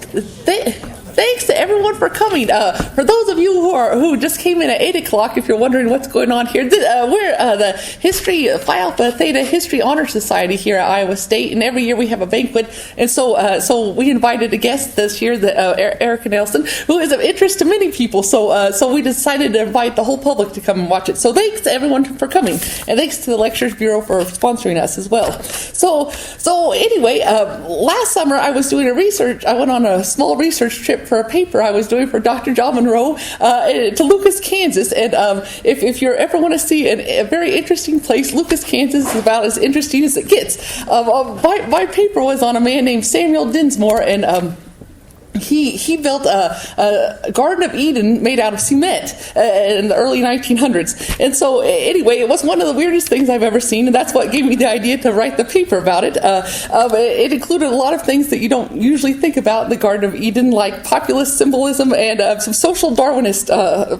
Thanks to everyone for coming. For those of you who just came in at 8 o'clock, if you're wondering what's going on here, we're the Phi Alpha Theta History Honor Society here at Iowa State, and every year we have a banquet. And so we invited a guest this year, Erica Nelson, who is of interest to many people. So we decided to invite the whole public to come and watch it. So thanks to everyone for coming, and thanks to the Lectures Bureau for sponsoring us as well. So anyway, last summer I was doing I went on a small research trip for a paper I was doing for Dr. John Monroe to Lucas, Kansas. And if you ever want to see a very interesting place, Lucas, Kansas is about as interesting as it gets. My paper was on a man named Samuel Dinsmore, and he built a Garden of Eden made out of cement in the early 1900s. And so anyway, it was one of the weirdest things I've ever seen, and that's what gave me the idea to write the paper about it. It included a lot of things that you don't usually think about in the Garden of Eden, like populist symbolism and some social Darwinist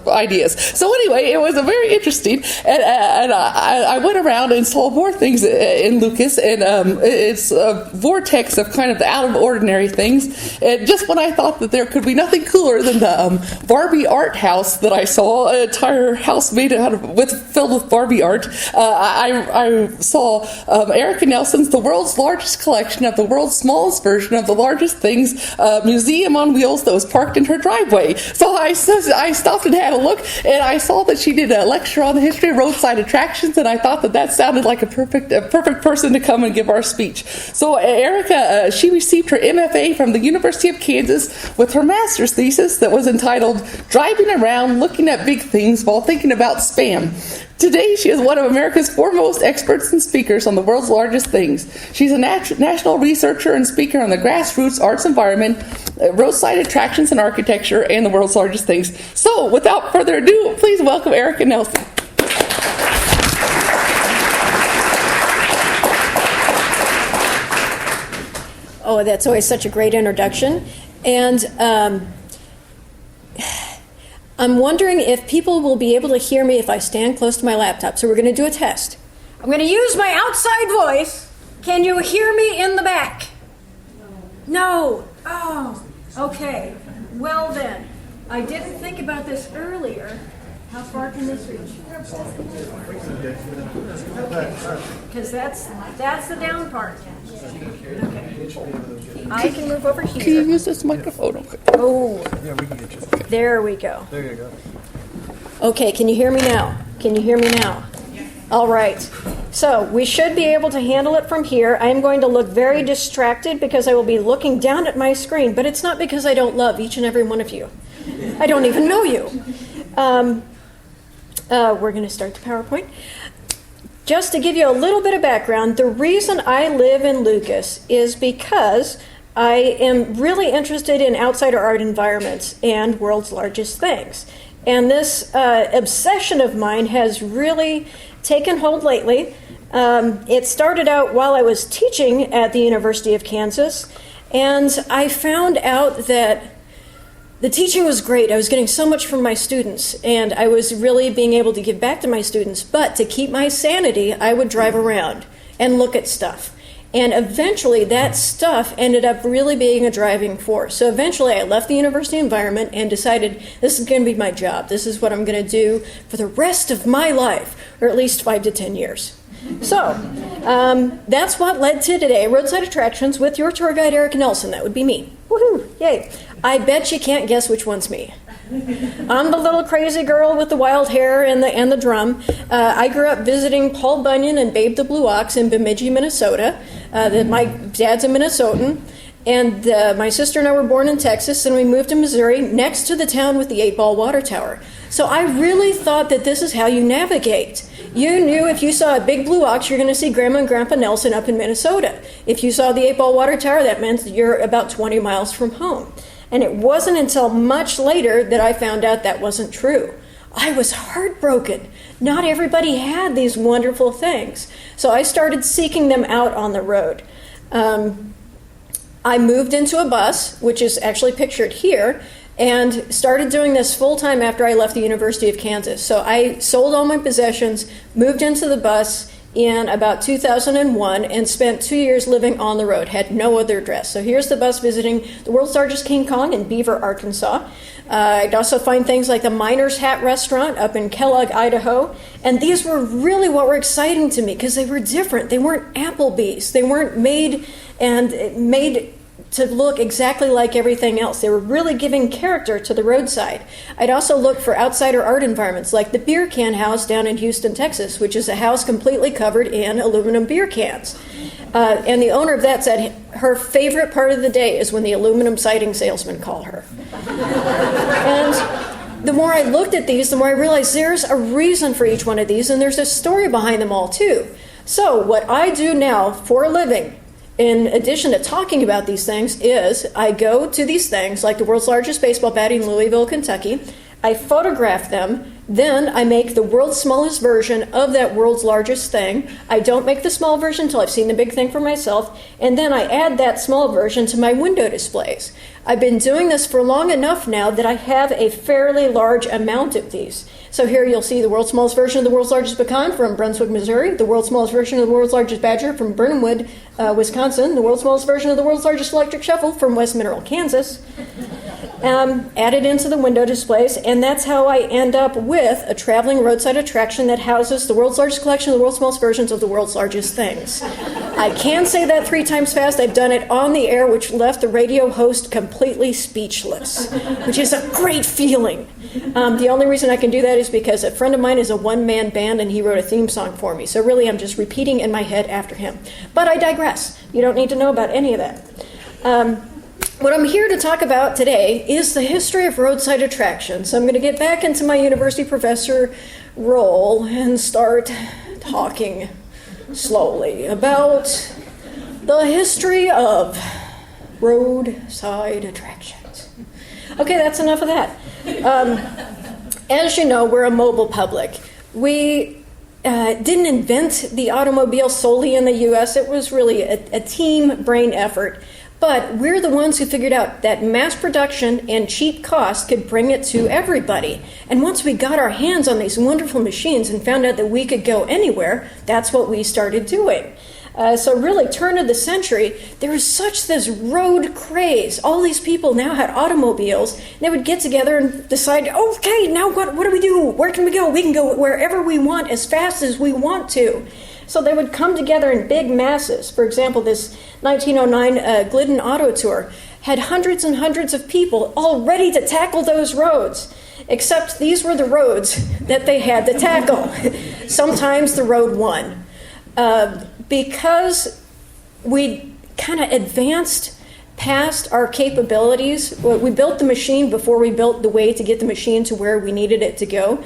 ideas. So anyway, it was a very interesting, and I went around and saw more things in Lucas, and it's a vortex of kind of the out of ordinary things. And just when I thought that there could be nothing cooler than the Barbie art house that I saw, an entire house made filled with Barbie art. I saw Erica Nelson's The World's Largest Collection of the World's Smallest Version of the Largest Things museum on wheels that was parked in her driveway. So I stopped and had a look, and I saw that she did a lecture on the history of roadside attractions, and I thought that sounded like a perfect person to come and give our speech. So Erica, she received her MFA from the University of Kansas with her master's thesis that was entitled Driving Around Looking at Big Things While Thinking About Spam. Today, she is one of America's foremost experts and speakers on the world's largest things. She's a national researcher and speaker on the grassroots arts environment, roadside attractions and architecture, and the world's largest things. So, without further ado, please welcome Erica Nelson. Oh, that's always such a great introduction. And I'm wondering if people will be able to hear me if I stand close to my laptop. So we're going to do a test. I'm going to use my outside voice. Can you hear me in the back? No. Oh, okay. Well then, I didn't think about this earlier. How far can this reach? Okay. Because that's the down part. Okay. I can move over here. Can you use this microphone? Okay. Oh. Yeah, we can get you. There we go. There you go. Okay, can you hear me now? Can you hear me now? All right. So we should be able to handle it from here. I am going to look very distracted because I will be looking down at my screen, but it's not because I don't love each and every one of you. I don't even know you. We're going to start the PowerPoint. Just to give you a little bit of background, the reason I live in Lucas is because I am really interested in outsider art environments and world's largest things. And this obsession of mine has really taken hold lately. It started out while I was teaching at the University of Kansas, and I found out that the teaching was great. I was getting so much from my students, and I was really being able to give back to my students. But to keep my sanity, I would drive around and look at stuff. And eventually, that stuff ended up really being a driving force. So eventually, I left the university environment and decided this is going to be my job. This is what I'm going to do for the rest of my life, or at least 5 to 10 years. So that's what led to today, Roadside Attractions with your tour guide, Erica Nelson. That would be me. Woohoo! Yay! I bet you can't guess which one's me. I'm the little crazy girl with the wild hair and the drum. I grew up visiting Paul Bunyan and Babe the Blue Ox in Bemidji, Minnesota. My dad's a Minnesotan. And my sister and I were born in Texas, and we moved to Missouri next to the town with the 8-ball water tower. So I really thought that this is how you navigate. You knew if you saw a big blue ox, you're going to see Grandma and Grandpa Nelson up in Minnesota. If you saw the 8-ball water tower, that meant you're about 20 miles from home. And it wasn't until much later that I found out that wasn't true. I was heartbroken. Not everybody had these wonderful things. So I started seeking them out on the road. I moved into a bus, which is actually pictured here, and started doing this full-time after I left the University of Kansas. So I sold all my possessions, moved into the bus, in about 2001 and spent 2 years living on the road, had no other address. So here's the bus visiting the world's largest King Kong in Beaver, Arkansas. I'd also find things like the Miner's Hat Restaurant up in Kellogg, Idaho. And these were really what were exciting to me because they were different. They weren't Applebee's. They weren't made to look exactly like everything else. They were really giving character to the roadside. I'd also look for outsider art environments like the Beer Can House down in Houston, Texas, which is a house completely covered in aluminum beer cans. And the owner of that said her favorite part of the day is when the aluminum siding salesmen call her. And the more I looked at these, the more I realized there's a reason for each one of these, and there's a story behind them all too. So what I do now for a living, in addition to talking about these things, is I go to these things, like the world's largest baseball bat in Louisville, Kentucky. I photograph them. Then I make the world's smallest version of that world's largest thing. I don't make the small version until I've seen the big thing for myself. And then I add that small version to my window displays. I've been doing this for long enough now that I have a fairly large amount of these. So here you'll see the world's smallest version of the world's largest pecan from Brunswick, Missouri, the world's smallest version of the world's largest badger from Burnhamwood, Wisconsin, the world's smallest version of the world's largest electric shuffle from West Mineral, Kansas, added into the window displays, and that's how I end up with a traveling roadside attraction that houses the world's largest collection of the world's smallest versions of the world's largest things. I can say that 3 times fast. I've done it on the air, which left the radio host completely speechless, which is a great feeling. The only reason I can do that is because a friend of mine is a one-man band, and he wrote a theme song for me. So really, I'm just repeating in my head after him. But I digress. You don't need to know about any of that. What I'm here to talk about today is the history of roadside attractions. So I'm going to get back into my university professor role and start talking slowly about the history of roadside attractions. Okay, that's enough of that. As you know, we're a mobile public. We didn't invent the automobile solely in the U.S. It was really a team brain effort. But we're the ones who figured out that mass production and cheap cost could bring it to everybody. And once we got our hands on these wonderful machines and found out that we could go anywhere, that's what we started doing. So really, turn of the century, there was such this road craze. All these people now had automobiles. They would get together and decide, okay, now what do we do? Where can we go? We can go wherever we want, as fast as we want to. So they would come together in big masses. For example, this 1909 Glidden Auto Tour had hundreds and hundreds of people all ready to tackle those roads. Except these were the roads that they had to tackle. Sometimes the road won. Because we kind of advanced past our capabilities, we built the machine before we built the way to get the machine to where we needed it to go.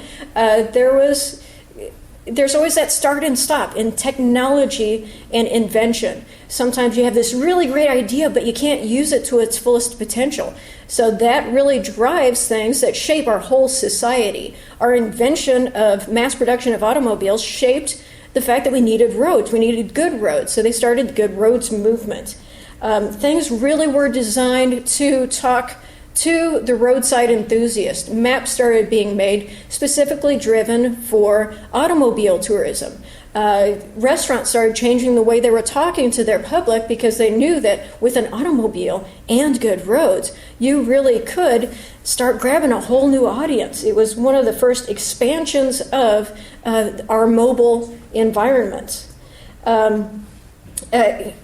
There's always that start and stop in technology and invention. Sometimes you have this really great idea, but you can't use it to its fullest potential. So that really drives things that shape our whole society. Our invention of mass production of automobiles shaped the fact that we needed roads. We needed good roads. So they started the Good Roads movement. Things really were designed to talk to the roadside enthusiast. Maps started being made specifically driven for automobile tourism. Restaurants started changing the way they were talking to their public because they knew that with an automobile and good roads, you really could start grabbing a whole new audience. It was one of the first expansions of our mobile environments.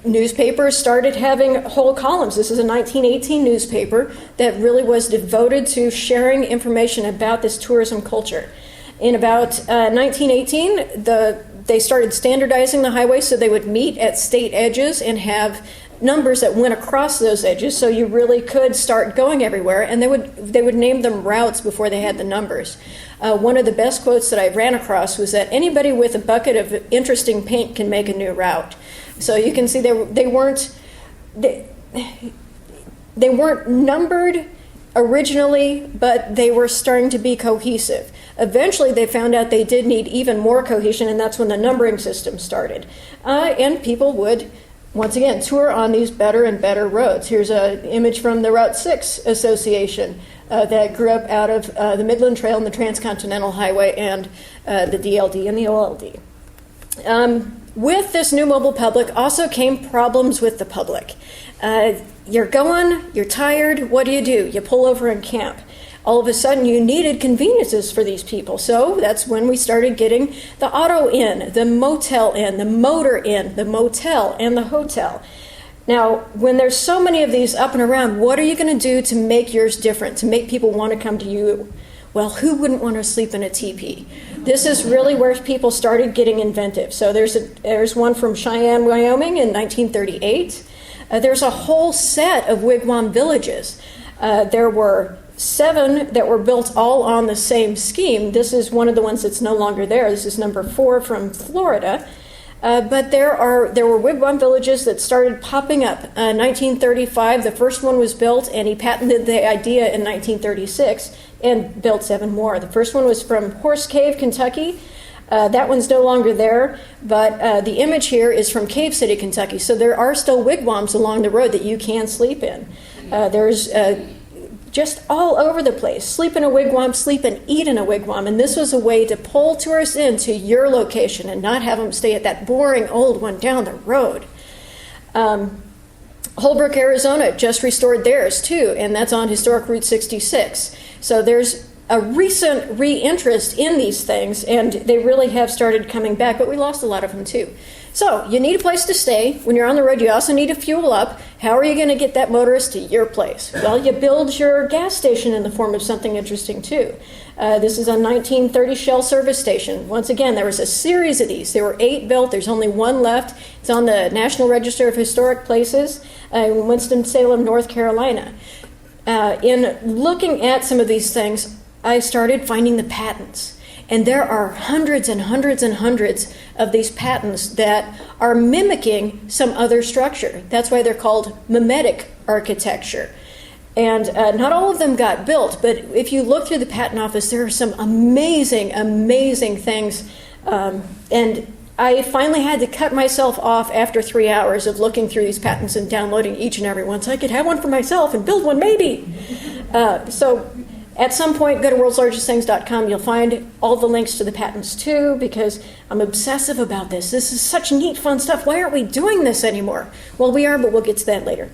Newspapers started having whole columns. This is a 1918 newspaper that really was devoted to sharing information about this tourism culture. In about 1918, they started standardizing the highways so they would meet at state edges and have numbers that went across those edges, so you really could start going everywhere. And they would name them routes before they had the numbers. One of the best quotes that I ran across was that anybody with a bucket of interesting paint can make a new route. So you can see they weren't numbered originally, but they were starting to be cohesive. Eventually, they found out they did need even more cohesion, and that's when the numbering system started. And people would, once again, tour on these better and better roads. Here's an image from the Route 6 Association that grew up out of the Midland Trail and the Transcontinental Highway and the DLD and the OLD. with this new mobile public also came problems with the public. You're going, you're tired, what do? You pull over and camp. All of a sudden you needed conveniences for these people. So that's when we started getting the auto inn, the motel inn, the motor inn, the motel, and the hotel. Now, when there's so many of these up and around, what are you going to do to make yours different, to make people want to come to you? Well, who wouldn't want to sleep in a teepee? This is really where people started getting inventive. So there's one from Cheyenne, Wyoming in 1938. There's a whole set of wigwam villages. There were 7 that were built all on the same scheme. This is one of the ones that's no longer there. This is number 4 from Florida. But there were wigwam villages that started popping up. 1935, the first one was built, and he patented the idea in 1936 and built 7 more. The first one was from Horse Cave, Kentucky. That one's no longer there, but the image here is from Cave City, Kentucky. So there are still wigwams along the road that you can sleep in. There's just all over the place. Sleep in a wigwam, sleep and eat in a wigwam. And this was a way to pull tourists into your location and not have them stay at that boring old one down the road. Holbrook, Arizona just restored theirs too, and that's on Historic Route 66. So there's a recent re-interest in these things, and they really have started coming back, but we lost a lot of them too. So you need a place to stay. When you're on the road, you also need to fuel up. How are you going to get that motorist to your place? Well, you build your gas station in the form of something interesting too. This is a 1930 Shell service station. Once again, there was a series of these. There were 8 built. There's only 1 left. It's on the National Register of Historic Places in Winston-Salem, North Carolina. In looking at some of these things, I started finding the patents. And there are hundreds and hundreds and hundreds of these patents that are mimicking some other structure. That's why they're called mimetic architecture. And not all of them got built, but if you look through the patent office, there are some amazing, amazing things. And I finally had to cut myself off after 3 hours of looking through these patents and downloading each and every one so I could have one for myself and build one maybe. So at some point, go to worldslargestthings.com. You'll find all the links to the patents too, because I'm obsessive about this. This is such neat, fun stuff. Why aren't we doing this anymore? Well, we are, but we'll get to that later.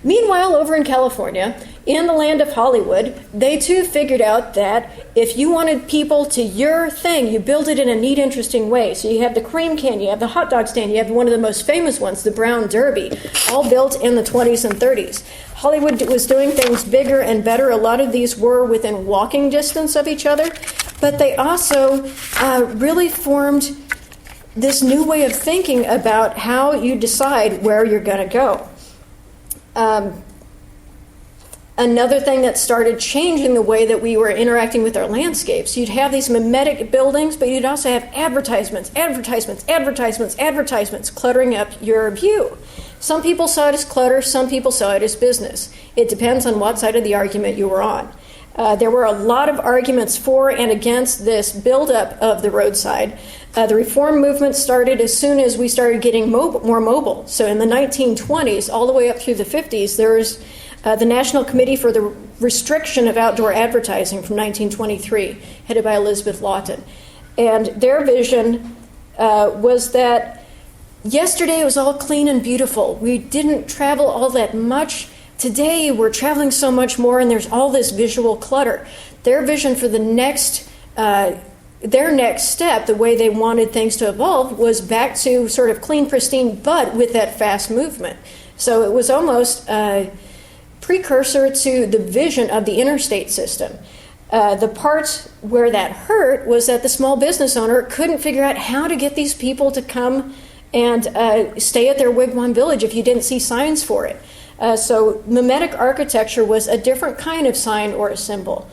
Meanwhile, over in California, in the land of Hollywood, they too figured out that if you wanted people to your thing, you build it in a neat, interesting way. So you have the cream can, you have the hot dog stand, you have one of the most famous ones, the Brown Derby, all built in the 20s and 30s. Hollywood was doing things bigger and better. A lot of these were within walking distance of each other, but they also really formed this new way of thinking about how you decide where you're going to go. Another thing that started changing the way that we were interacting with our landscapes, you'd have these mimetic buildings, but you'd also have advertisements cluttering up your view. Some people saw it as clutter, some people saw it as business. It depends on what side of the argument you were on. There were a lot of arguments for and against this buildup of the roadside. The reform movement started as soon as we started getting more mobile. So in the 1920s, all the way up through the 50s, there was the National Committee for the Restriction of Outdoor Advertising from 1923, headed by Elizabeth Lawton. And their vision was that yesterday it was all clean and beautiful. We didn't travel all that much. Today we're traveling so much more, and there's all this visual clutter. Their vision for the their next step, the way they wanted things to evolve, was back to sort of clean, pristine, but with that fast movement. So it was almost a precursor to the vision of the interstate system. The part where that hurt was that the small business owner couldn't figure out how to get these people to come and stay at their wigwam village if you didn't see signs for it. So mimetic architecture was a different kind of sign or a symbol.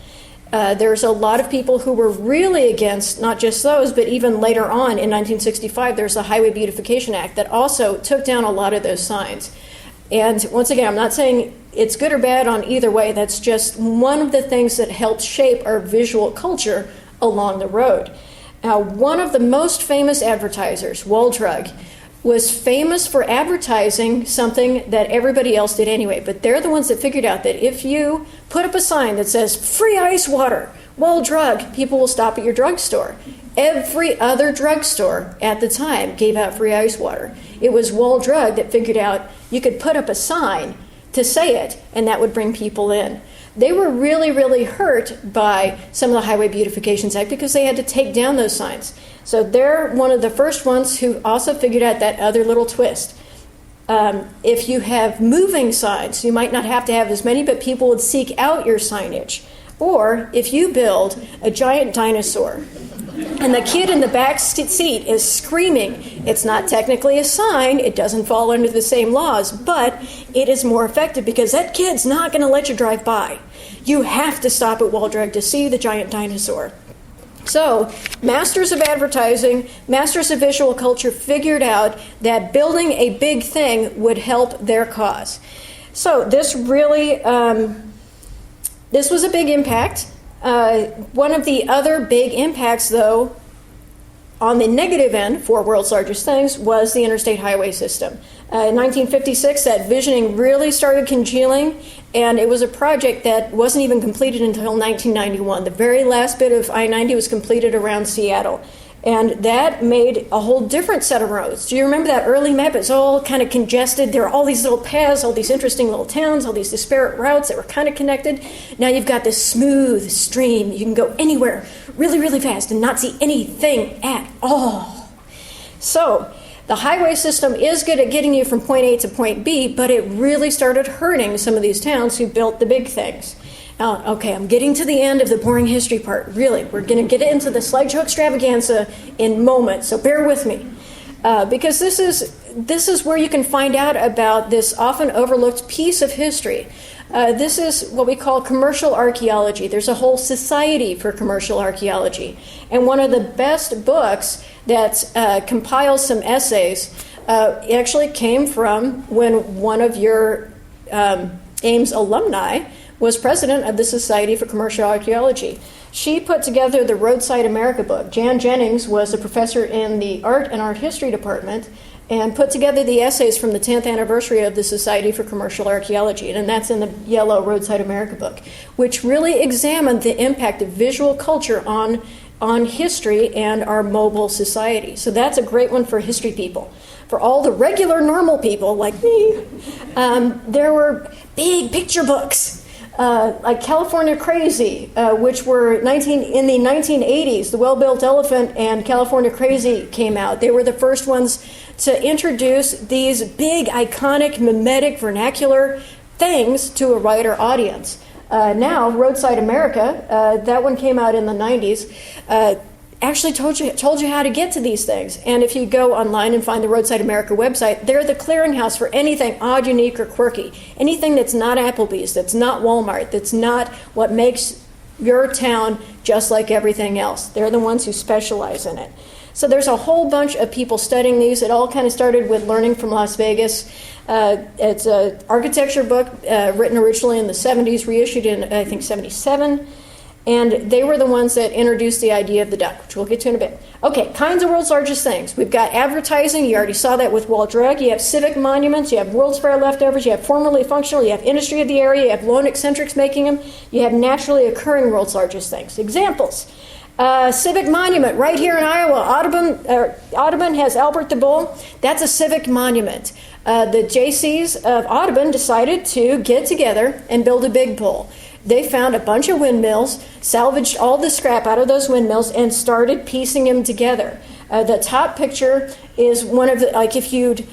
There's a lot of people who were really against not just those, but even later on in 1965, there's the Highway Beautification Act that also took down a lot of those signs. And once again, I'm not saying it's good or bad on either way. That's just one of the things that helped shape our visual culture along the road. Now, one of the most famous advertisers, Wall Drug, was famous for advertising something that everybody else did anyway. But they're the ones that figured out that if you put up a sign that says free ice water, Wall Drug, people will stop at your drugstore. Every other drugstore at the time gave out free ice water. It was Wall Drug that figured out you could put up a sign to say it, and that would bring people in. They were really, really hurt by some of the Highway Beautifications Act because they had to take down those signs. So they're one of the first ones who also figured out that other little twist. If you have moving signs, you might not have to have as many, but people would seek out your signage. Or if you build a giant dinosaur and the kid in the back seat is screaming, it's not technically a sign, it doesn't fall under the same laws, but it is more effective because that kid's not going to let you drive by. You have to stop at Wall Drug to see the giant dinosaur. So, masters of advertising, masters of visual culture figured out that building a big thing would help their cause. So this really, this was a big impact. One of the other big impacts, though, on the negative end for World's Largest Things was the interstate highway system. In 1956, that visioning really started congealing, and it was a project that wasn't even completed until 1991. The very last bit of I-90 was completed around Seattle, and that made a whole different set of roads. Do you remember that early map? It's all kind of congested. There were all these little paths, all these interesting little towns, all these disparate routes that were kind of connected. Now you've got this smooth stream. You can go anywhere really, really fast and not see anything at all. So the highway system is good at getting you from point A to point B, but it really started hurting some of these towns who built the big things. Now, okay, I'm getting to the end of the boring history part. Really, we're going to get into the slideshow extravaganza in moments, so bear with me. Because this is where you can find out about this often overlooked piece of history. This is what we call commercial archaeology. There's a whole society for commercial archaeology. And one of the best books that compiles some essays actually came from when one of your Ames alumni was president of the Society for Commercial Archaeology. She put together the Roadside America book. Jan Jennings was a professor in the art and art history department and put together the essays from the 10th anniversary of the Society for Commercial Archaeology, and that's in the yellow Roadside America book, which really examined the impact of visual culture on history and our mobile society. So that's a great one for history people. For all the regular normal people like me, there were big picture books. Like California Crazy, which were in the 1980s, The Well-Built Elephant and California Crazy came out. They were the first ones to introduce these big, iconic, mimetic, vernacular things to a wider audience. Now, Roadside America, that one came out in the 90s, actually told you how to get to these things. And if you go online and find the Roadside America website, they're the clearinghouse for anything odd, unique, or quirky. Anything that's not Applebee's, that's not Walmart, that's not what makes your town just like everything else. They're the ones who specialize in it. So there's a whole bunch of people studying these. It all kind of started with Learning from Las Vegas. It's an architecture book written originally in the 70s, reissued in, I think, 77. And they were the ones that introduced the idea of the duck, which we'll get to in a bit. Okay, kinds of world's largest things. We've got advertising. You already saw that with Wall Drug. You have civic monuments. You have World's Fair leftovers. You have formerly functional. You have industry of the area. You have lone eccentrics making them. You have naturally occurring world's largest things. Examples. Civic monument right here in Iowa. Audubon has Albert the Bull. That's a civic monument. The Jaycees of Audubon decided to get together and build a big bull. They found a bunch of windmills, salvaged all the scrap out of those windmills, and started piecing them together. The top picture is one of the, like if you'd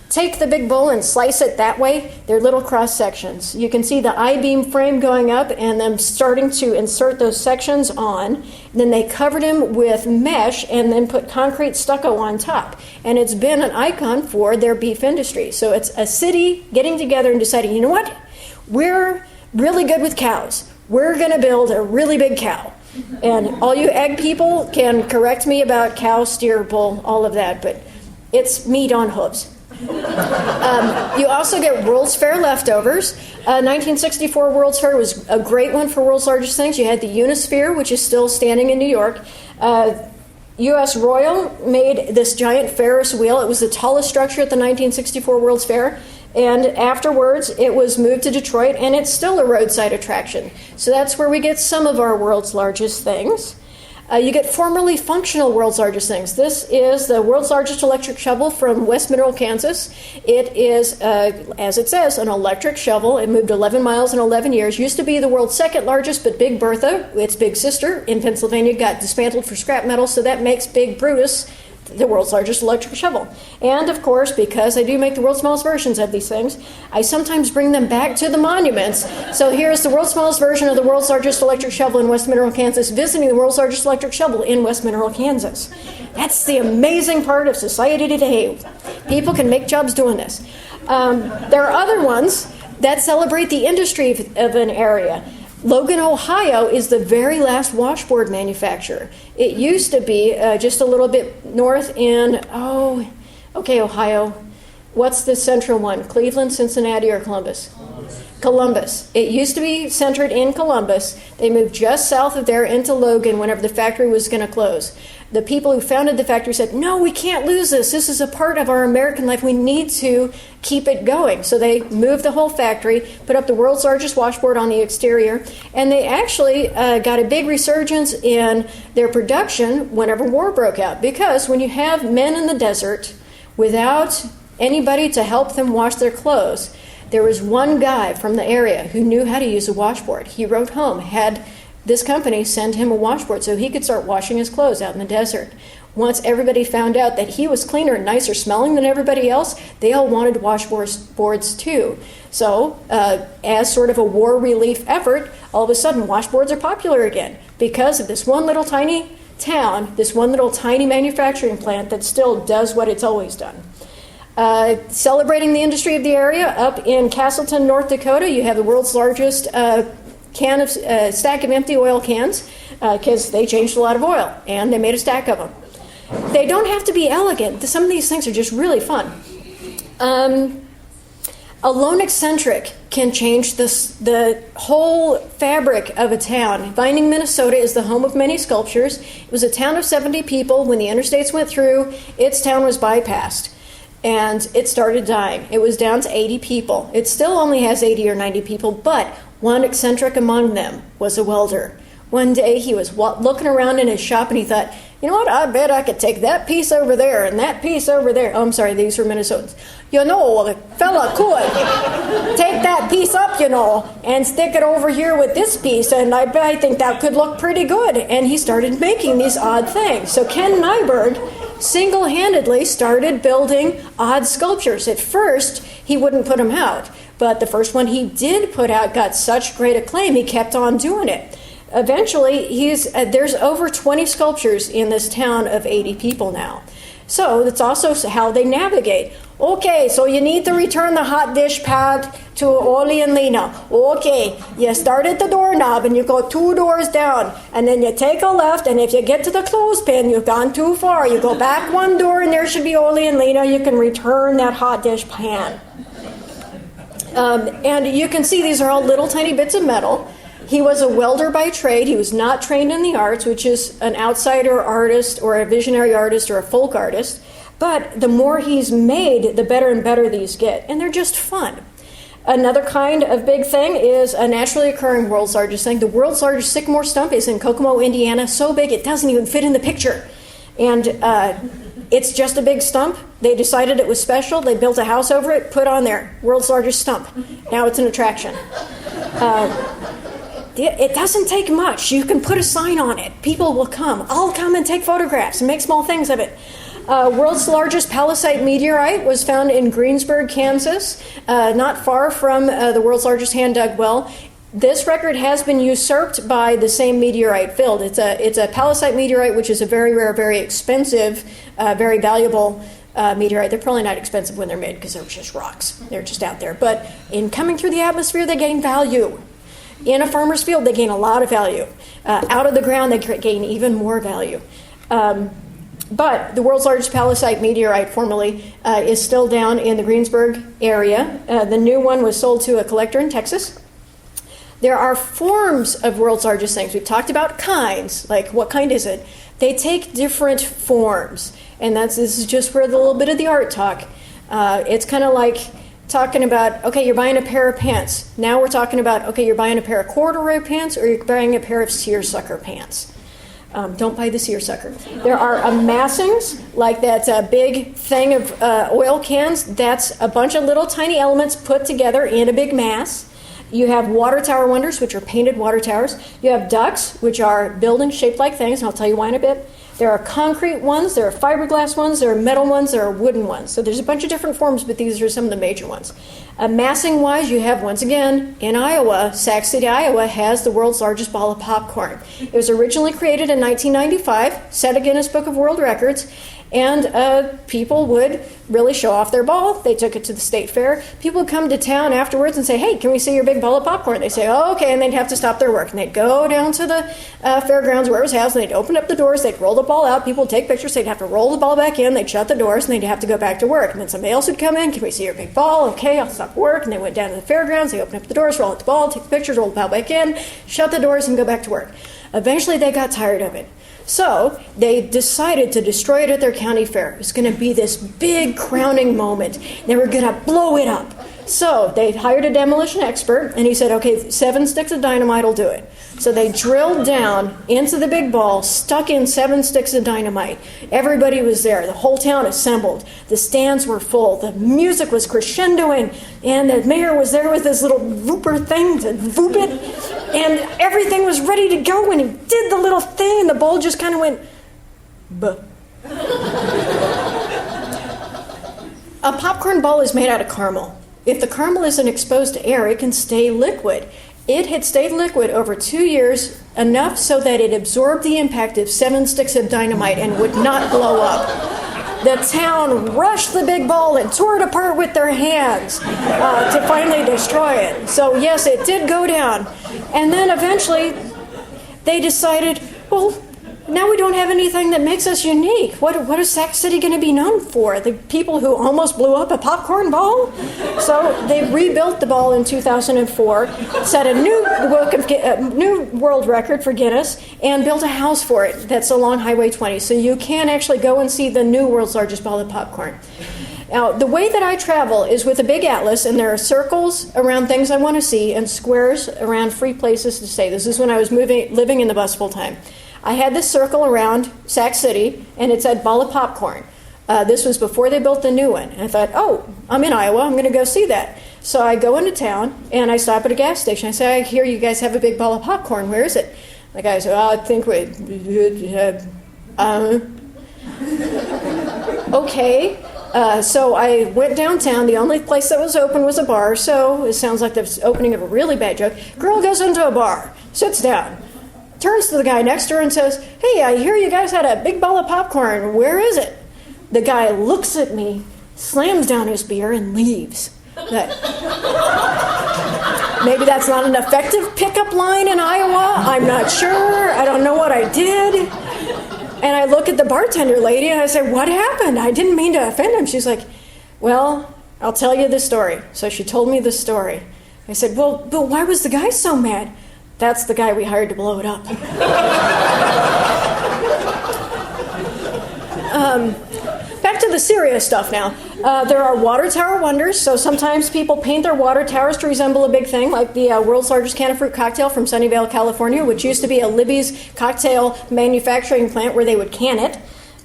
take the big bull and slice it that way, they're little cross sections. You can see the I-beam frame going up and them starting to insert those sections on. And then they covered them with mesh and then put concrete stucco on top. And it's been an icon for their beef industry. So it's a city getting together and deciding, you know what? We're really good with cows. We're going to build a really big cow. And all you egg people can correct me about cow, steer, bull, all of that, but it's meat on hooves. You also get World's Fair leftovers. 1964 World's Fair was a great one for world's largest things. You had the Unisphere, which is still standing in New York. U.S. Royal made this giant Ferris wheel. It was the tallest structure at the 1964 World's Fair. And afterwards, it was moved to Detroit, and it's still a roadside attraction. So that's where we get some of our world's largest things. You get formerly functional world's largest things. This is the world's largest electric shovel from West Mineral, Kansas. It is, as it says, an electric shovel. It moved 11 miles in 11 years. Used to be the world's second largest, but Big Bertha, its big sister in Pennsylvania, got dismantled for scrap metal, so that makes Big Brutus the world's largest electric shovel. And of course, because I do make the world's smallest versions of these things, I sometimes bring them back to the monuments. So here's the world's smallest version of the world's largest electric shovel in West Mineral, Kansas, visiting the world's largest electric shovel in West Mineral, Kansas. That's the amazing part of society today. People can make jobs doing this. There are other ones that celebrate the industry of an area. Logan, Ohio is the very last washboard manufacturer. It used to be just a little bit north in, Ohio. What's the central one? Cleveland, Cincinnati, or Columbus? Columbus. It used to be centered in Columbus. They moved just south of there into Logan whenever the factory was going to close. The people who founded the factory said, no, we can't lose this. This is a part of our American life. We need to keep it going. So they moved the whole factory, put up the world's largest washboard on the exterior, and they actually got a big resurgence in their production whenever war broke out. Because when you have men in the desert without anybody to help them wash their clothes, there was one guy from the area who knew how to use a washboard. He wrote home, had this company send him a washboard so he could start washing his clothes out in the desert. Once everybody found out that he was cleaner and nicer smelling than everybody else, they all wanted washboards too. So as sort of a war relief effort, all of a sudden washboards are popular again because of this one little tiny town, this one little tiny manufacturing plant that still does what it's always done. Celebrating the industry of the area, up in Castleton, North Dakota, you have the world's largest stack of empty oil cans because they changed a lot of oil and they made a stack of them. They don't have to be elegant. Some of these things are just really fun. A lone eccentric can change the whole fabric of a town. Vining, Minnesota is the home of many sculptures. It was a town of 70 people. When the interstates went through, its town was bypassed. And it started dying. It was down to 80 people. It still only has 80 or 90 people, but one eccentric among them was a welder. One day he was looking around in his shop and he thought, you know what, I bet I could take that piece over there and that piece over there. Oh, I'm sorry, these were Minnesotans. You know, the fella could take that piece up, and stick it over here with this piece, and I think that could look pretty good. And he started making these odd things. So Ken Nyberg single-handedly started building odd sculptures. At first, he wouldn't put them out, but the first one he did put out got such great acclaim, he kept on doing it. Eventually, there's over 20 sculptures in this town of 80 people now. So that's also how they navigate. Okay, so you need to return the hot dish pad to Ole and Lena. Okay, you start at the doorknob and you go 2 doors down, and then you take a left, and if you get to the clothespin, you've gone too far. You go back 1 door, and there should be Ole and Lena. You can return that hot dish pan. And you can see these are all little tiny bits of metal. He was a welder by trade. He was not trained in the arts, which is an outsider artist or a visionary artist or a folk artist. But the more he's made, the better and better these get. And they're just fun. Another kind of big thing is a naturally occurring world's largest thing. The world's largest sycamore stump is in Kokomo, Indiana. So big it doesn't even fit in the picture. And it's just a big stump. They decided it was special. They built a house over it, put on there, world's largest stump. Now it's an attraction. It doesn't take much. You can put a sign on it. People will come. I'll come and take photographs and make small things of it. World's largest palisite meteorite was found in Greensburg, Kansas, not far from the world's largest hand-dug well. This record has been usurped by the same meteorite field. It's a palisite meteorite, which is a very rare, very expensive, very valuable meteorite. They're probably not expensive when they're made because they're just rocks. They're just out there. But in coming through the atmosphere, they gain value. In a farmer's field, they gain a lot of value. Out of the ground, they gain even more value. But the world's largest palisite meteorite formerly is still down in the Greensburg area. The new one was sold to a collector in Texas. There are forms of world's largest things. We've talked about kinds, like what kind is it? They take different forms. And this is just for the little bit of the art talk. It's kind of like talking about, okay, you're buying a pair of pants. Now we're talking about, okay, you're buying a pair of corduroy pants or you're buying a pair of seersucker pants. Don't buy the seersucker. There are amassings, like that big thing of oil cans. That's a bunch of little tiny elements put together in a big mass. You have water tower wonders, which are painted water towers. You have ducks, which are buildings shaped like things, and I'll tell you why in a bit. There are concrete ones, there are fiberglass ones, there are metal ones, there are wooden ones. So there's a bunch of different forms, but these are some of the major ones. Massing-wise, you have, once again, in Iowa, Sac City, Iowa, has the world's largest ball of popcorn. It was originally created in 1995, set a Guinness Book of World Records, and people would really show off their ball. They took it to the state fair. People would come to town afterwards and say, hey, can we see your big ball of popcorn? They'd say, oh, okay, and they'd have to stop their work. And they'd go down to the fairgrounds where it was housed, and they'd open up the doors, they'd roll the ball out, people would take pictures, they'd have to roll the ball back in, they'd shut the doors, and they'd have to go back to work. And then somebody else would come in, can we see your big ball? Okay, I'll stop work. And they went down to the fairgrounds, they opened up the doors, roll out the ball, take the pictures, roll the ball back in, shut the doors, and go back to work. Eventually, they got tired of it. So they decided to destroy it at their county fair. It was going to be this big crowning moment. They were going to blow it up. So they hired a demolition expert, and he said, okay, 7 sticks of dynamite will do it. So they drilled down into the big ball, stuck in 7 sticks of dynamite. Everybody was there. The whole town assembled. The stands were full. The music was crescendoing, and the mayor was there with his little vooper thing to voop it. And everything was ready to go when he did the little thing, and the ball just kind of went, buh. A popcorn ball is made out of caramel. If the caramel isn't exposed to air, it can stay liquid. It had stayed liquid over 2 years, enough so that it absorbed the impact of 7 sticks of dynamite and would not blow up. The town rushed the big ball and tore it apart with their hands to finally destroy it. So yes, it did go down. And then eventually they decided, well, now we don't have anything that makes us unique. What is Sac City going to be known for? The people who almost blew up a popcorn ball? So they rebuilt the ball in 2004, set a new world record for Guinness, and built a house for it that's along Highway 20. So you can actually go and see the new world's largest ball of popcorn. Now, the way that I travel is with a big atlas, and there are circles around things I want to see and squares around free places to stay. This is when I was living in the bus full time. I had this circle around Sac City, and it said ball of popcorn. This was before they built the new one. And I thought, oh, I'm in Iowa, I'm going to go see that. So I go into town, and I stop at a gas station. I say, I hear you guys have a big ball of popcorn. Where is it? The guy said, oh, I think we... Okay. So I went downtown. The only place that was open was a bar, so it sounds like the opening of a really bad joke. Girl goes into a bar, sits down, turns to the guy next to her and says, hey, I hear you guys had a big ball of popcorn. Where is it? The guy looks at me, slams down his beer, and leaves. Maybe that's not an effective pickup line in Iowa. I'm not sure. I don't know what I did. And I look at the bartender lady, and I say, what happened? I didn't mean to offend him. She's like, well, I'll tell you the story. So she told me the story. I said, well, but why was the guy so mad? That's the guy we hired to blow it up. Back to the serious stuff now. There are water tower wonders, so sometimes people paint their water towers to resemble a big thing, like the world's largest can of fruit cocktail from Sunnyvale, California, which used to be a Libby's cocktail manufacturing plant where they would can it.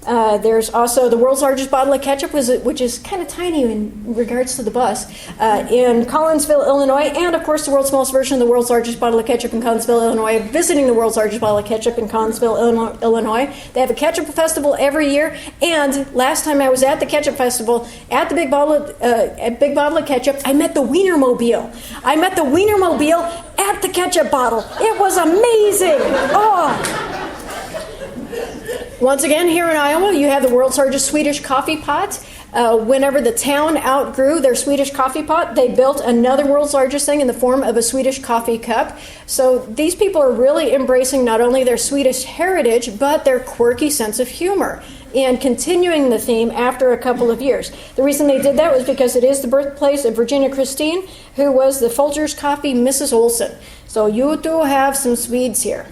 There's also the world's largest bottle of ketchup, which is kind of tiny in regards to the bus, in Collinsville, Illinois, and of course the world's smallest version of the world's largest bottle of ketchup in Collinsville, Illinois, visiting the world's largest bottle of ketchup in Collinsville, Illinois. They have a ketchup festival every year, and last time I was at the ketchup festival, at the big bottle of ketchup, I met the Wienermobile. I met the Wienermobile at the ketchup bottle. It was amazing. Oh. Once again, here in Iowa, you have the world's largest Swedish coffee pot. Whenever the town outgrew their Swedish coffee pot, they built another world's largest thing in the form of a Swedish coffee cup. So these people are really embracing not only their Swedish heritage, but their quirky sense of humor, and continuing the theme after a couple of years. The reason they did that was because it is the birthplace of Virginia Christine, who was the Folgers Coffee Mrs. Olson. So you do have some Swedes here.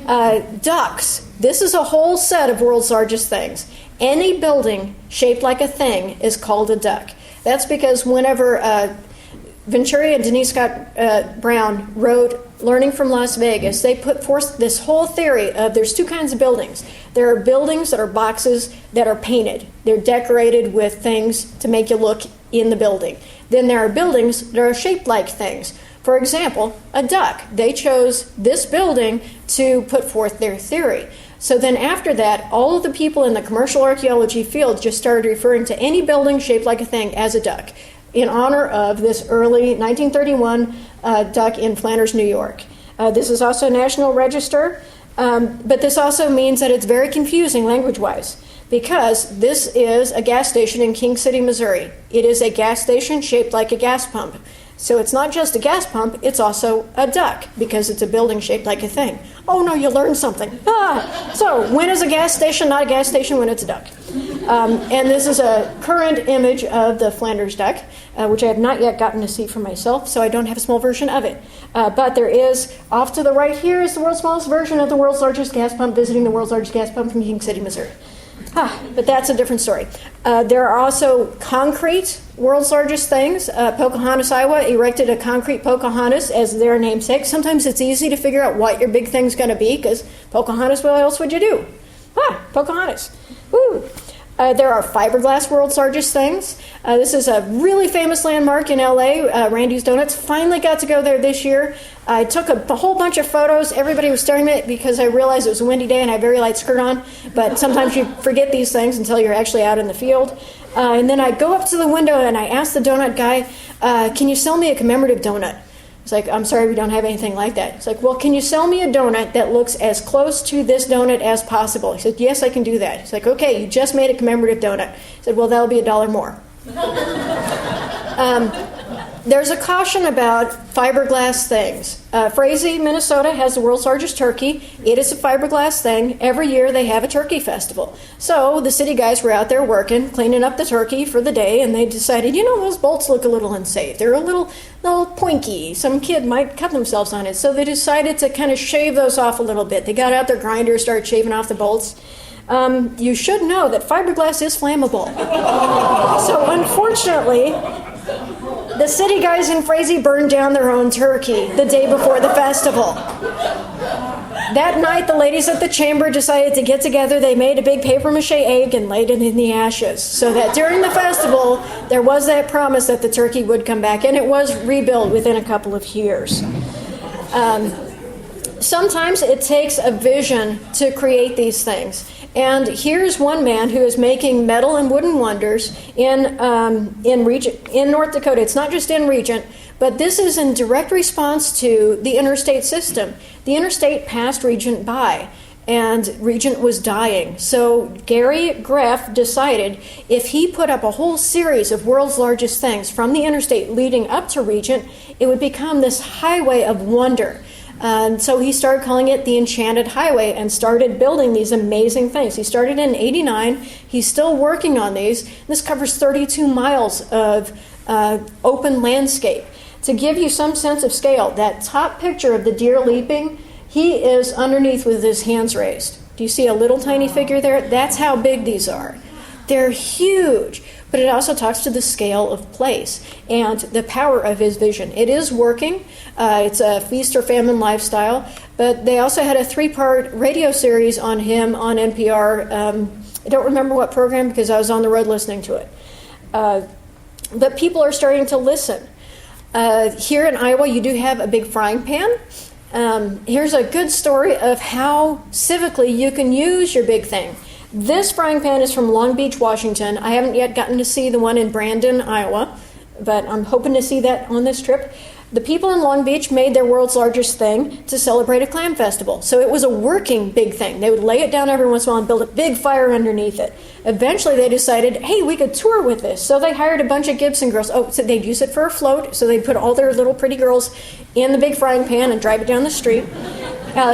Ducks. This is a whole set of world's largest things. Any building shaped like a thing is called a duck. That's because whenever Venturi and Denise Scott Brown wrote Learning from Las Vegas, they put forth this whole theory of there's two kinds of buildings. There are buildings that are boxes that are painted. They're decorated with things to make you look in the building. Then there are buildings that are shaped like things. For example, a duck. They chose this building to put forth their theory. So then after that, all of the people in the commercial archaeology field just started referring to any building shaped like a thing as a duck, in honor of this early 1931 duck in Flanders, New York. This is also National Register, but this also means that it's very confusing language-wise, because this is a gas station in King City, Missouri. It is a gas station shaped like a gas pump. So it's not just a gas pump, it's also a duck, because it's a building shaped like a thing. Oh no, you learned something. So when is a gas station not a gas station? When it's a duck. And this is a current image of the Flanders duck, which I have not yet gotten to see for myself, so I don't have a small version of it. But there is, off to the right here is the world's smallest version of the world's largest gas pump, visiting the world's largest gas pump from King City, Missouri. But that's a different story. There are also concrete world's largest things. Pocahontas, Iowa erected a concrete Pocahontas as their namesake. Sometimes it's easy to figure out what your big thing's going to be, because Pocahontas, what else would you do? Pocahontas. Woo! There are fiberglass world's largest things. This is a really famous landmark in LA. Randy's Donuts. Finally got to go there this year. I took a whole bunch of photos. Everybody was staring at it because I realized it was a windy day and I had a very light skirt on. But sometimes you forget these things until you're actually out in the field. And then I go up to the window and I ask the donut guy, can you sell me a commemorative donut? It's like, I'm sorry, we don't have anything like that. It's like, well, can you sell me a donut that looks as close to this donut as possible? He said, yes, I can do that. It's like, okay, you just made a commemorative donut. He said, well, that'll be $1 more. There's a caution about fiberglass things. Frazee, Minnesota has the world's largest turkey. It is a fiberglass thing. Every year they have a turkey festival. So the city guys were out there working, cleaning up the turkey for the day, and they decided, those bolts look a little unsafe. They're a little pointy. Some kid might cut themselves on it. So they decided to kind of shave those off a little bit. They got out their grinder, started shaving off the bolts. You should know that fiberglass is flammable. So unfortunately, the city guys in Frazee burned down their own turkey the day before the festival. That night, the ladies at the chamber decided to get together. They made a big papier-mâché egg and laid it in the ashes, so that during the festival, there was that promise that the turkey would come back, and it was rebuilt within a couple of years. Sometimes it takes a vision to create these things. And here's one man who is making metal and wooden wonders in North Dakota. It's not just in Regent, but this is in direct response to the interstate system. The interstate passed Regent by, and Regent was dying. So Gary Greff decided if he put up a whole series of world's largest things from the interstate leading up to Regent, it would become this highway of wonder. And so he started calling it the Enchanted Highway and started building these amazing things. He started in 89. He's still working on these. This covers 32 miles of open landscape. To give you some sense of scale, that top picture of the deer leaping, he is underneath with his hands raised. Do you see a little tiny figure there? That's how big these are. They're huge. But it also talks to the scale of place and the power of his vision. It is working. It's a feast or famine lifestyle. But they also had a 3-part radio series on him on NPR. I don't remember what program because I was on the road listening to it. But people are starting to listen. Here in Iowa, you do have a big frying pan. Here's a good story of how civically you can use your big thing. This frying pan is from Long Beach, Washington. I haven't yet gotten to see the one in Brandon, Iowa, but I'm hoping to see that on this trip. The people in Long Beach made their world's largest thing to celebrate a clam festival. So it was a working big thing. They would lay it down every once in a while and build a big fire underneath it. Eventually they decided, hey, we could tour with this. So they hired a bunch of Gibson girls. So they'd use it for a float. So they'd put all their little pretty girls in the big frying pan and drive it down the street.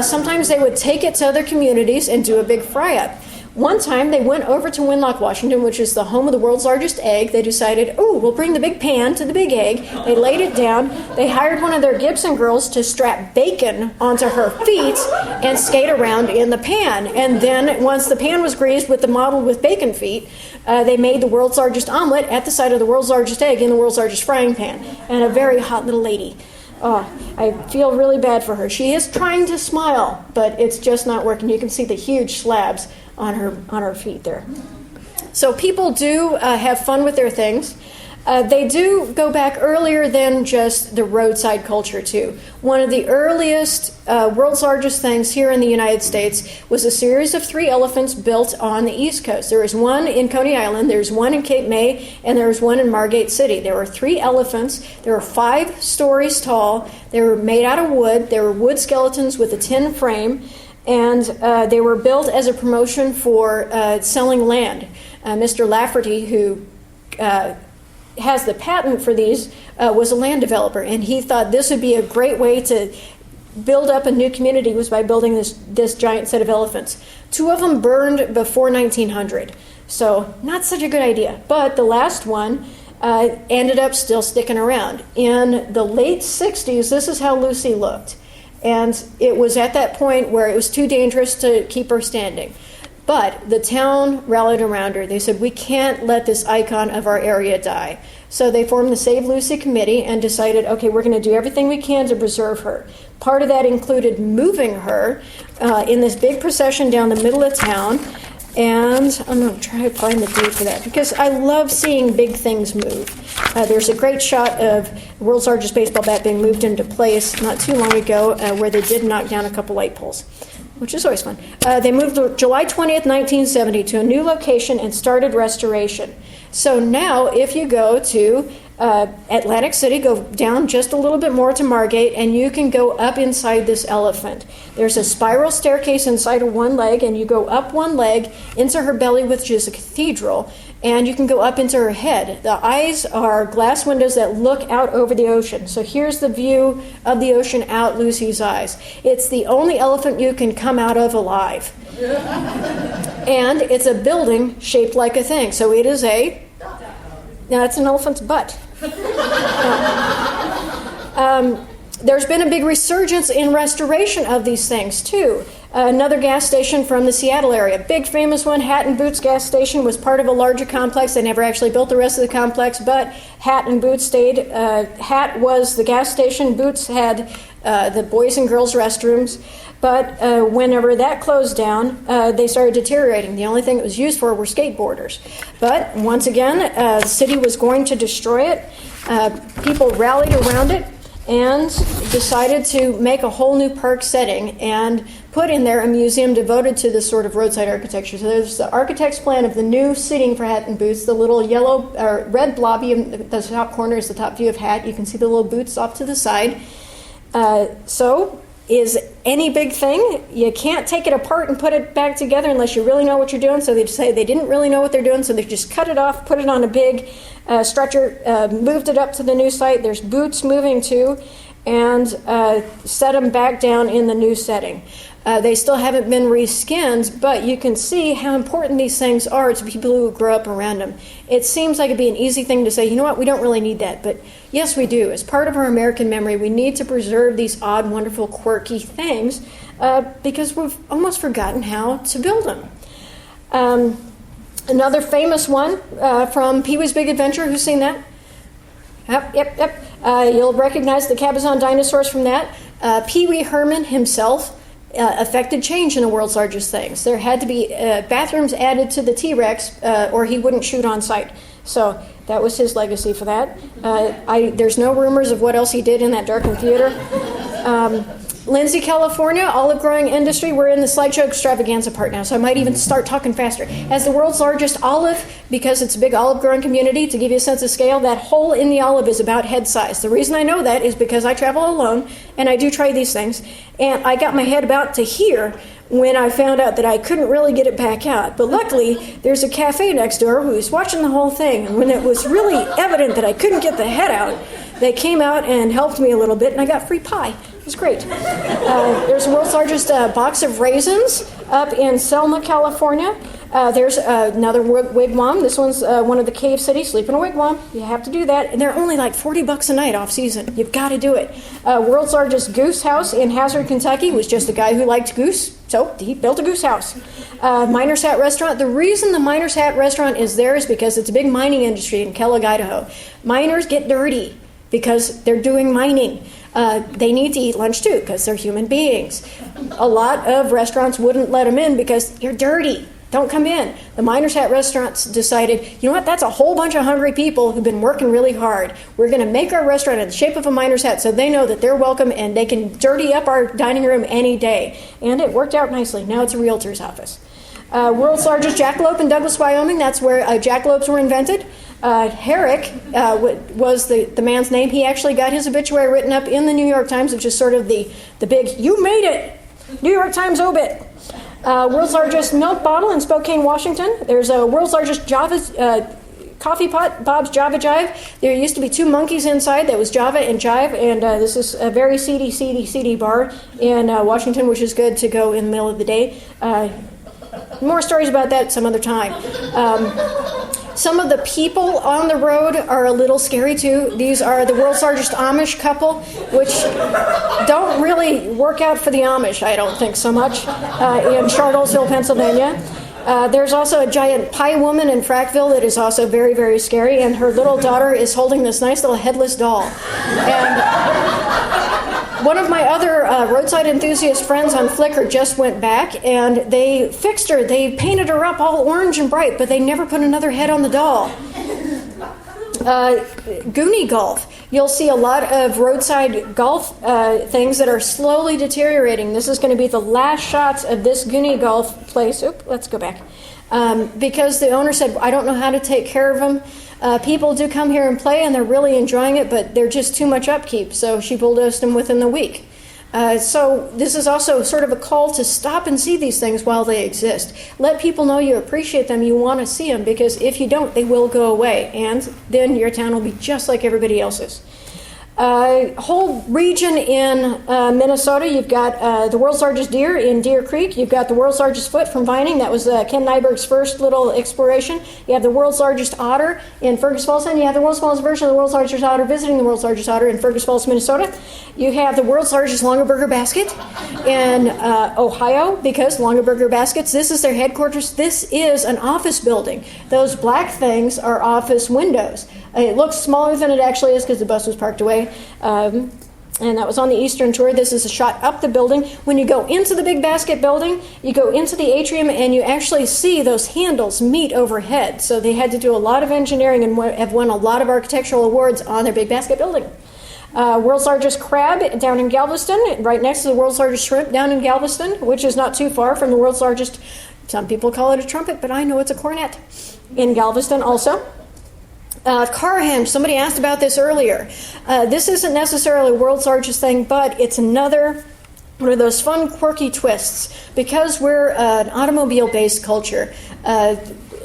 Sometimes they would take it to other communities and do a big fry-up. One time they went over to Winlock, Washington, which is the home of the world's largest egg. They decided, we'll bring the big pan to the big egg. They laid it down. They hired one of their Gibson girls to strap bacon onto her feet and skate around in the pan. And then once the pan was greased with the model with bacon feet, they made the world's largest omelet at the side of the world's largest egg in the world's largest frying pan. And a very hot little lady. Oh, I feel really bad for her. She is trying to smile, but it's just not working. You can see the huge slabs on her feet there. So people do have fun with their things. They do go back earlier than just the roadside culture, too. One of the earliest world's largest things here in the United States was a series of 3 elephants built on the East Coast. There was one in Coney Island, there's one in Cape May, and there was one in Margate City. There were 3 elephants. They were 5 stories tall. They were made out of wood. They were wood skeletons with a tin frame. And they were built as a promotion for selling land. Mr. Lafferty, who has the patent for these, was a land developer, and he thought this would be a great way to build up a new community was by building this giant set of elephants. 2 of them burned before 1900, so not such a good idea. But the last one ended up still sticking around. In the late 60s, this is how Lucy looked. And it was at that point where it was too dangerous to keep her standing. But the town rallied around her. They said, we can't let this icon of our area die. So they formed the Save Lucy Committee and decided, okay, we're going to do everything we can to preserve her. Part of that included moving her in this big procession down the middle of town. And I'm going to try to find the date for that because I love seeing big things move. There's a great shot of the world's largest baseball bat being moved into place not too long ago where they did knock down a couple light poles, which is always fun. They moved July 20th, 1970 to a new location and started restoration. So now if you go to Atlantic City, go down just a little bit more to Margate, and you can go up inside this elephant. There's a spiral staircase inside of one leg, and you go up one leg into her belly, which is a cathedral, and you can go up into her head. The eyes are glass windows that look out over the ocean. So here's the view of the ocean out Lucy's eyes. It's the only elephant you can come out of alive. And it's a building shaped like a thing. So it is now it's an elephant's butt. There's been a big resurgence in restoration of these things, too. Another gas station from the Seattle area, big famous one, Hat and Boots gas station, was part of a larger complex. They never actually built the rest of the complex, but Hat and Boots stayed. Hat was the gas station. Boots had the boys and girls restrooms. But whenever that closed down, they started deteriorating. The only thing it was used for were skateboarders. But once again, the city was going to destroy it. People rallied around it and decided to make a whole new park setting and put in there a museum devoted to this sort of roadside architecture. So there's the architect's plan of the new seating for Hat and Boots. The little yellow or red blobby in the top corner is the top view of Hat. You can see the little boots off to the side. So is any big thing, you can't take it apart and put it back together unless you really know what you're doing. So they say they didn't really know what they're doing, so they just cut it off, put it on a big stretcher, moved it up to the new site. There's Boots moving too, and set them back down in the new setting. They still haven't been reskinned, but you can see how important these things are to people who grow up around them. It seems like it'd be an easy thing to say, you know what, we don't really need that. But yes, we do. As part of our American memory, we need to preserve these odd, wonderful, quirky things because we've almost forgotten how to build them. Another famous one from Pee-wee's Big Adventure. Who's seen that? Yep. You'll recognize the Cabazon dinosaurs from that. Pee-wee Herman himself affected change in the world's largest things. There had to be bathrooms added to the T-Rex or he wouldn't shoot on sight. So that was his legacy for that. There's no rumors of what else he did in that darkened theater. Lindsay, California, olive growing industry. We're in the slideshow extravaganza part now, so I might even start talking faster. As the world's largest olive, because it's a big olive growing community, to give you a sense of scale, that hole in the olive is about head size. The reason I know that is because I travel alone, and I do try these things, and I got my head about to here when I found out that I couldn't really get it back out. But luckily, there's a cafe next door who was watching the whole thing, and when it was really evident that I couldn't get the head out, they came out and helped me a little bit, and I got free pie. It was great. There's the world's largest box of raisins up in Selma, California. There's another wigwam. This one's one of the cave cities. Sleep in a wigwam. You have to do that. And they're only like $40 a night off season. You've got to do it. World's largest goose house in Hazard, Kentucky was just a guy who liked goose, so he built a goose house. Miner's Hat Restaurant. The reason the Miner's Hat Restaurant is there is because it's a big mining industry in Kellogg, Idaho. Miners get dirty because they're doing mining. They need to eat lunch too because they're human beings. A lot of restaurants wouldn't let them in because you're dirty. Don't come in. The Miner's Hat restaurants decided, you know what, that's a whole bunch of hungry people who've been working really hard. We're going to make our restaurant in the shape of a miner's hat so they know that they're welcome and they can dirty up our dining room any day. And it worked out nicely. Now it's a realtor's office. World's largest jackalope in Douglas, Wyoming. That's where jackalopes were invented. Herrick was the man's name. He actually got his obituary written up in the New York Times, which is sort of the big, you made it, New York Times obit. World's largest milk bottle in Spokane, Washington. There's a world's largest Java coffee pot, Bob's Java Jive. There used to be two monkeys inside. That was Java and Jive, and this is a very seedy bar in Washington, which is good to go in the middle of the day. More stories about that some other time. Some of the people on the road are a little scary too. These are the world's largest Amish couple, which don't really work out for the Amish, I don't think so much, in Charlottesville, Pennsylvania. There's also a giant pie woman in Frackville that is also very, very scary, and her little daughter is holding this nice little headless doll. And one of my other roadside enthusiast friends on Flickr just went back and they fixed her. They painted her up all orange and bright, but they never put another head on the doll. Goonie golf. You'll see a lot of roadside golf things that are slowly deteriorating. This is going to be the last shots of this Goonie golf place. Let's go back. Because the owner said, I don't know how to take care of them. People do come here and play, and they're really enjoying it, but they're just too much upkeep, so she bulldozed them within the week. So this is also sort of a call to stop and see these things while they exist. Let people know you appreciate them, you want to see them, because if you don't, they will go away, and then your town will be just like everybody else's. Whole region in Minnesota, you've got the world's largest deer in Deer Creek. You've got the world's largest foot from Vining. That was Ken Nyberg's first little exploration. You have the world's largest otter in Fergus Falls, and you have the world's smallest version of the world's largest otter visiting the world's largest otter in Fergus Falls, Minnesota. You have the world's largest Longaberger basket in Ohio, because Longaberger Baskets, this is their headquarters. This is an office building. Those black things are office windows. It looks smaller than it actually is because the bus was parked away. And that was on the Eastern Tour. This is a shot up the building. When you go into the big basket building, you go into the atrium and you actually see those handles meet overhead. So they had to do a lot of engineering and have won a lot of architectural awards on their big basket building. World's largest crab down in Galveston, right next to the world's largest shrimp down in Galveston, which is not too far from the world's largest, some people call it a trumpet, but I know it's a cornet, in Galveston also. Carhenge, somebody asked about this earlier. This isn't necessarily the world's largest thing, but it's another one of those fun, quirky twists. Because we're an automobile-based culture,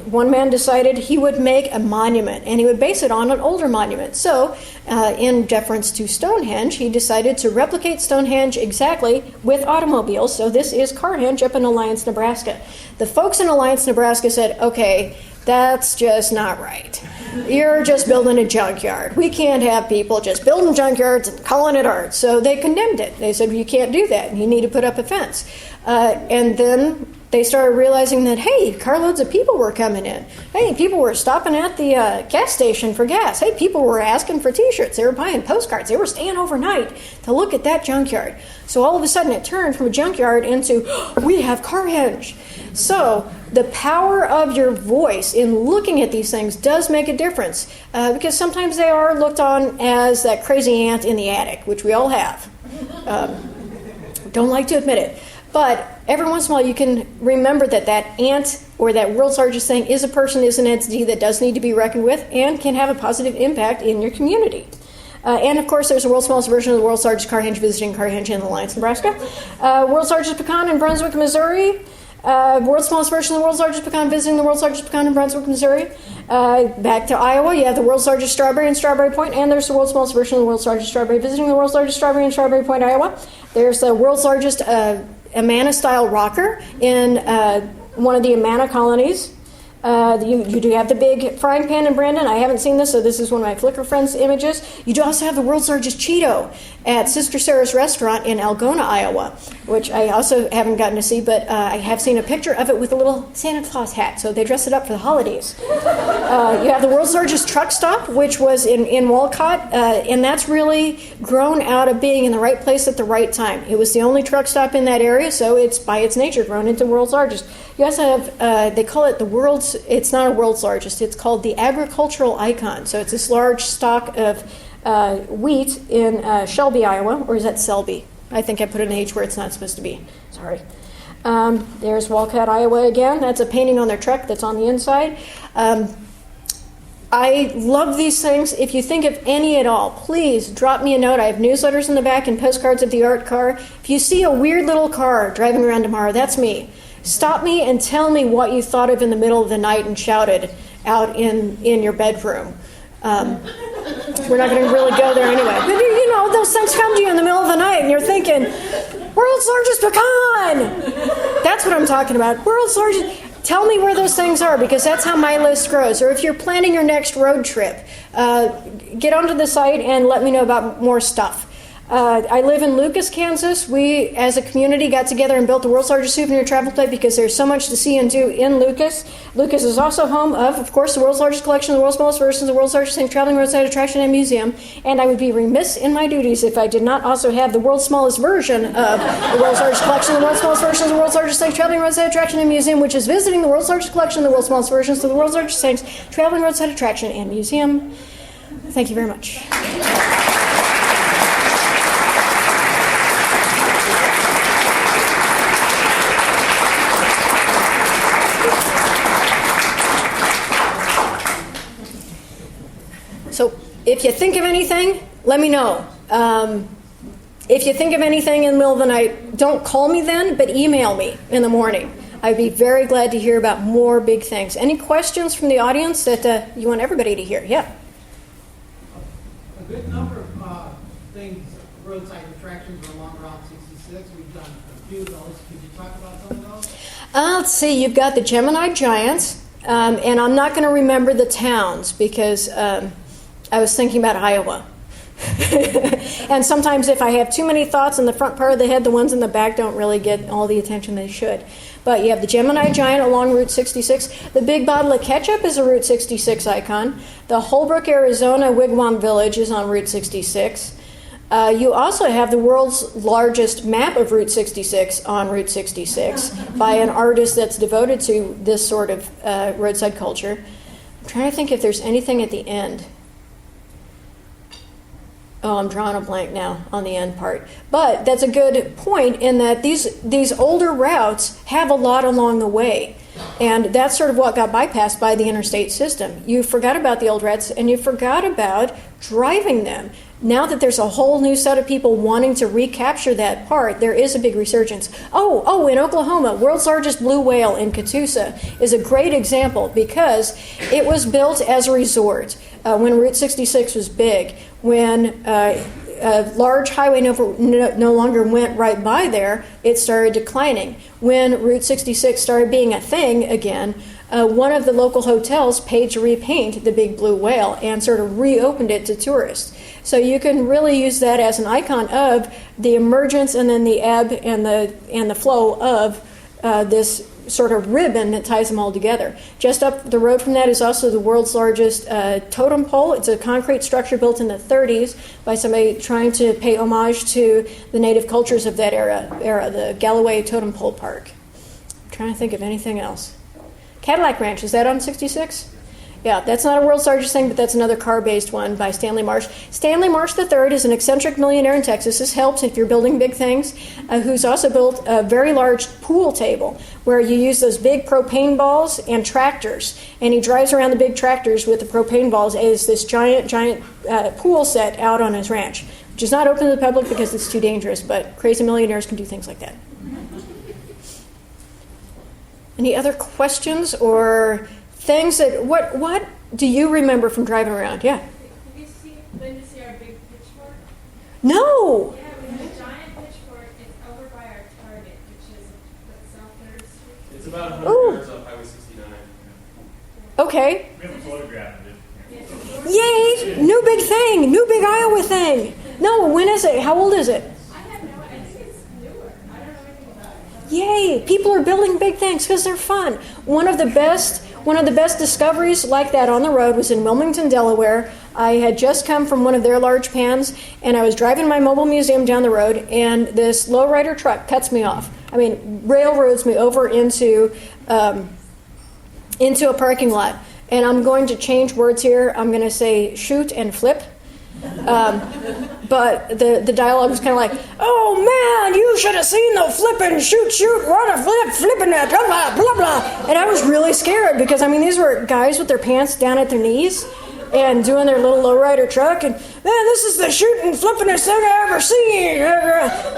one man decided he would make a monument, and he would base it on an older monument. So, in deference to Stonehenge, he decided to replicate Stonehenge exactly with automobiles. So this is Carhenge up in Alliance, Nebraska. The folks in Alliance, Nebraska said, okay, that's just not right. You're just building a junkyard. We can't have people just building junkyards and calling it art. So they condemned it. They said, you can't do that. You need to put up a fence. And then they started realizing that, hey, carloads of people were coming in. Hey, people were stopping at the gas station for gas. Hey, people were asking for T-shirts. They were buying postcards. They were staying overnight to look at that junkyard. So all of a sudden it turned from a junkyard into, we have Carhenge. So the power of your voice in looking at these things does make a difference, because sometimes they are looked on as that crazy ant in the attic, which we all have. Don't like to admit it. But every once in a while you can remember that that ant or that world's largest thing is a person, is an entity that does need to be reckoned with and can have a positive impact in your community. And of course, there's a world's smallest version of the world's largest Carhenge visiting Carhenge in Alliance, Nebraska. World's largest pecan in Brunswick, Missouri. World's smallest version of the world's largest pecan visiting the world's largest pecan in Brunswick, Missouri. Back to Iowa, you have the world's largest strawberry in Strawberry Point, and there's the world's smallest version of the world's largest strawberry visiting the world's largest strawberry in Strawberry Point, Iowa. There's the world's largest Amana-style rocker in one of the Amana colonies. You do have the big frying pan in Brandon. I haven't seen this, so this is one of my Flickr friends' images. You do also have the world's largest Cheeto at Sister Sarah's restaurant in Algona, Iowa, which I also haven't gotten to see, but I have seen a picture of it with a little Santa Claus hat, so they dress it up for the holidays. You have the world's largest truck stop, which was in Walcott, and that's really grown out of being in the right place at the right time. It was the only truck stop in that area, so it's by its nature grown into the world's largest. You also have, they call it the world's, it's not a world's largest, it's called the agricultural icon. So it's this large stock of wheat in Shelby, Iowa, or is that Selby? I think I put an H where it's not supposed to be. Sorry. There's Walcott, Iowa again. That's a painting on their truck that's on the inside. I love these things. If you think of any at all, please drop me a note. I have newsletters in the back and postcards of the art car. If you see a weird little car driving around tomorrow, that's me. Stop me and tell me what you thought of in the middle of the night and shouted out in your bedroom. We're not going to really go there anyway. But you know, those things come to you in the middle of the night and you're thinking, world's largest pecan! That's what I'm talking about. World's largest. Tell me where those things are, because that's how my list grows. Or if you're planning your next road trip, get onto the site and let me know about more stuff. I live in Lucas, Kansas. We, as a community, got together and built the world's largest souvenir travel plate because there's so much to see and do in Lucas. Lucas is also home of course, the world's largest collection, the world's smallest versions, the world's largest traveling roadside attraction and museum. And I would be remiss in my duties if I did not also have the world's smallest version of the world's largest collection, the world's smallest versions, the world's largest traveling roadside attraction and museum, which is visiting the world's largest collection, the world's smallest versions, of the world's largest traveling roadside attraction and museum. Thank you very much. So if you think of anything, let me know. If you think of anything in the middle of the night, don't call me then, but email me in the morning. I'd be very glad to hear about more big things. Any questions from the audience that you want everybody to hear? Yeah. A good number of things, roadside attractions are along Route 66. We've done a few of those. Could you talk about some of those? Let's see. You've got the Gemini Giants, and I'm not going to remember the towns because I was thinking about Iowa. And sometimes if I have too many thoughts in the front part of the head, the ones in the back don't really get all the attention they should. But you have the Gemini Giant along Route 66. The Big Bottle of Ketchup is a Route 66 icon. The Holbrook, Arizona Wigwam Village is on Route 66. You also have the world's largest map of Route 66 on Route 66 by an artist that's devoted to this sort of roadside culture. I'm trying to think if there's anything at the end. Oh, I'm drawing a blank now on the end part. But that's a good point in that these older routes have a lot along the way. And that's sort of what got bypassed by the interstate system. You forgot about the old routes and you forgot about driving them. Now that there's a whole new set of people wanting to recapture that part, there is a big resurgence. Oh, in Oklahoma, world's largest blue whale in Catoosa is a great example because it was built as a resort when Route 66 was big, when a large highway no longer went right by there, it started declining. When Route 66 started being a thing again, one of the local hotels paid to repaint the big blue whale and sort of reopened it to tourists. So you can really use that as an icon of the emergence and then the ebb and the flow of this sort of ribbon that ties them all together. Just up the road from that is also the world's largest totem pole. It's a concrete structure built in the 30s by somebody trying to pay homage to the native cultures of that era, the Galloway Totem Pole Park. I'm trying to think of anything else. Cadillac Ranch, is that on 66? Yeah, that's not a world's largest thing, but that's another car-based one by Stanley Marsh. Stanley Marsh III is an eccentric millionaire in Texas. This helps if you're building big things, who's also built a very large pool table where you use those big propane balls and tractors. And he drives around the big tractors with the propane balls as this giant pool set out on his ranch, which is not open to the public because it's too dangerous, but crazy millionaires can do things like that. Any other questions or things that what do you remember from driving around? Yeah. Have you been to see our big pitchfork? No. Yeah, we have a giant pitchfork. It's over by our Target, which is South 3rd Street. It's about 100 Ooh. it? How old is it? I have no, I think it's newer. I don't know anything about it. Yay! People are building big things because they're fun. One of the best discoveries like that on the road was in Wilmington, Delaware. I had just come from one of their large pans, and I was driving my mobile museum down the road, and this lowrider truck cuts me off. I mean, railroads me over into a parking lot. And I'm going to change words here. I'm going to say shoot and flip. But the dialogue was kind of like, oh man, you should have seen the flipping shoot, run a flip, flipping that, blah, blah, blah, blah. And I was really scared because, I mean, these were guys with their pants down at their knees and doing their little lowrider truck. And, man, this is the shooting, flippingest thing I ever seen.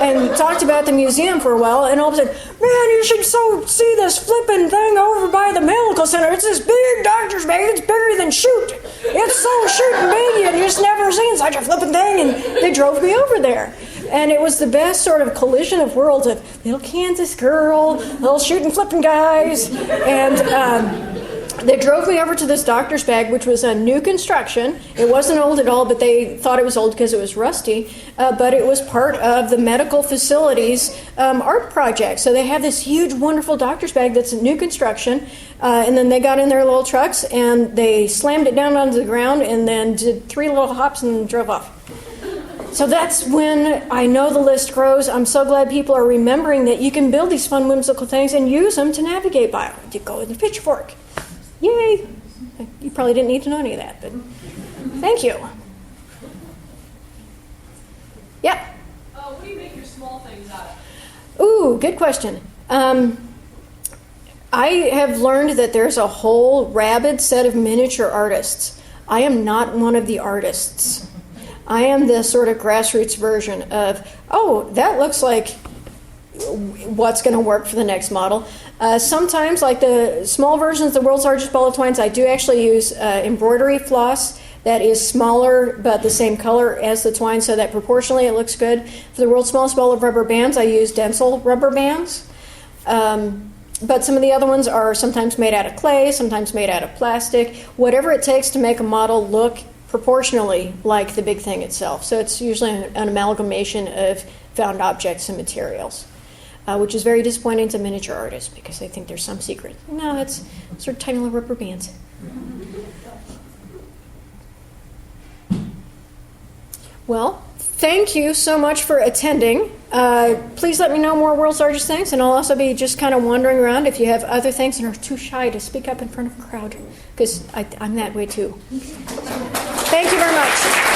And talked about the museum for a while. And all of a sudden, man, you should so see this flipping thing over by the medical center. It's this big doctor's bag. It's bigger than shoot. It's so shooting big. You just never seen such a flipping thing. And they drove me over there. And it was the best sort of collision of worlds of little Kansas girl, little shooting, flipping guys. And they drove me over to this doctor's bag, which was a new construction. It wasn't old at all, but they thought it was old because it was rusty. But it was part of the medical facility's art project. So they have this huge, wonderful doctor's bag that's a new construction. And then they got in their little trucks and they slammed it down onto the ground and then did 3 little hops and drove off. So that's when I know the list grows. I'm so glad people are remembering that you can build these fun, whimsical things and use them to navigate by. You go with the pitchfork. Yay! You probably didn't need to know any of that, but thank you. Yeah? What do you make your small things out of? Ooh, good question. I have learned that there's a whole rabid set of miniature artists. I am not one of the artists. I am the sort of grassroots version of, oh, that looks like what's going to work for the next model. Sometimes, like the small versions of the world's largest ball of twines, I do actually use embroidery floss that is smaller but the same color as the twine, so that proportionally it looks good. For the world's smallest ball of rubber bands, I use Denso rubber bands. But some of the other ones are sometimes made out of clay, sometimes made out of plastic, whatever it takes to make a model look proportionally like the big thing itself. So it's usually an amalgamation of found objects and materials. Which is very disappointing to miniature artists because they think there's some secret. No, it's sort of tiny little rubber bands. Well, thank you so much for attending. Please let me know more World's Largest Things, and I'll also be just kind of wandering around if you have other things and are too shy to speak up in front of a crowd, because I'm that way too. Thank you very much.